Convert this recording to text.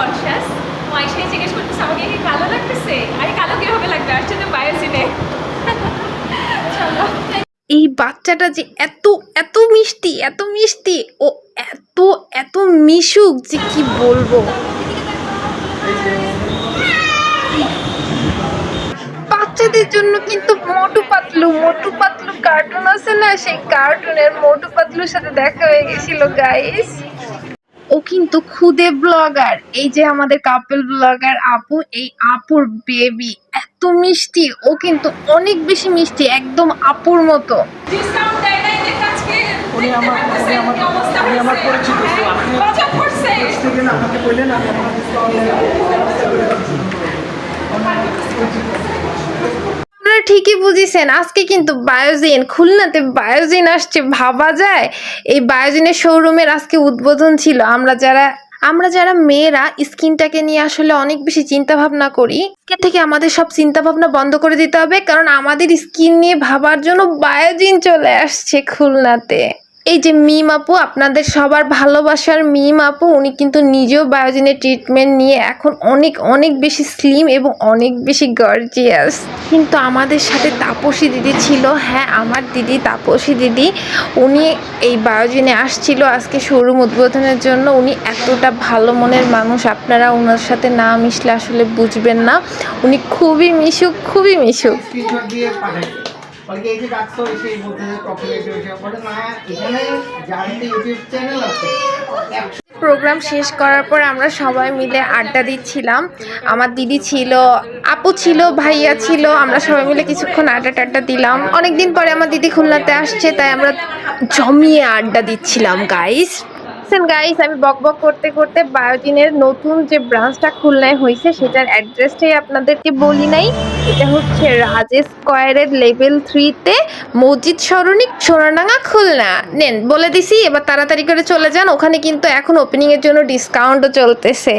Conscious. মাইশাই জিজ্ঞেস করতেছে আমাকে কি কালো লাগতেছে, আরে কালো কিভাবে লাগবে, আসছে তো বায়োজিনে। চলো। এই বাচ্চাটা যে এত এত মিষ্টি, এত মিষ্টি, ও এত এত মিশুক যে কি বলবো। বাচ্চাদের জন্য কিন্তু মোটু পাতলু কার্টুন আছে না, সেই কার্টুনের মোটু পাতলুর সাথে দেখা হয়ে গেছিল গাইস। ও কিন্তু খুদে ব্লগার, এই যে আমাদের কাপল ব্লগার আপু, এই আপুর বেবি এত মিষ্টি, ও কিন্তু অনেক বেশি মিষ্টি, একদম আপুর মতো। ডিসকাউন্ট দেয় নাই দেখে আজকে উনি আমার পরিচিত, তো আপনি গজব করছে। আপনাকে বললেন আমি আপনারা ঠিকই বুঝেছেন, আজকে কিন্তু বায়োজিন, খুলনাতে বায়োজিন আসছে, ভাবা যায়। এই বায়োজিনের শোরুমের আজকে উদ্বোধন ছিল। আমরা যারা মেয়েরা স্কিনটাকে নিয়ে আসলে অনেক বেশি চিন্তা ভাবনা করি, আজকে থেকে আমাদের সব চিন্তা ভাবনা বন্ধ করে দিতে হবে, কারণ আমাদের স্কিন নিয়ে ভাবার জন্য বায়োজিন চলে আসছে খুলনাতে। এই যে মিম আপু, আপনাদের সবার ভালোবাসার মিম আপু, উনি কিন্তু নিজেও বায়োজিনের ট্রিটমেন্ট নিয়ে এখন অনেক অনেক বেশি স্লিম এবং অনেক বেশি গর্জিয়াস। কিন্তু আমাদের সাথে তাপসী দিদি ছিল, হ্যাঁ আমার দিদি তাপসী দিদি, উনি এই বায়োজিনে আসছিল আজকে শোরুম উদ্বোধনের জন্য। উনি এতটা ভালো মনের মানুষ, আপনারা ওনার সাথে না মিশলে আসলে বুঝবেন না। উনি খুবই মিশুক, খুবই মিশুক। স্ক্রিনশট দিয়ে পাঠাই। বলকে এই যে ডাকছো এসে বলতে যে প্রফিট হয়েছে, বলে না এখানে জানতে ইউটিউব চ্যানেল আছে। প্রোগ্রাম শেষ করার পর আমরা সবাই মিলে আড্ডা দিচ্ছিলাম। আমার দিদি ছিল, আপু ছিল, ভাইয়া ছিল, আমরা সবাই মিলে কিছুক্ষণ আড্ডা টাড্ডা দিলাম। অনেকদিন পরে আমার দিদি খুলনাতে আসছে, তাই আমরা জমিয়ে আড্ডা দিচ্ছিলাম গাইস। গাইস, আমি বক বক করতে করতে বায়োজিনের নতুন যে ব্রাঞ্চটা খুলনায় হয়েছে সেটার অ্যাড্রেসটাই আপনাদেরকে বলি নাই। এটা হচ্ছে রাজেশ স্কয়ারের লেভেল 3-তে, মসজিদ সরণি, সোনাডাঙ্গা, খুলনা। নেন বলে দিছি, এবার তাড়াতাড়ি করে চলে যান, ওখানে কিন্তু এখন ওপেনিং এর জন্য ডিসকাউন্টও চলতেছে।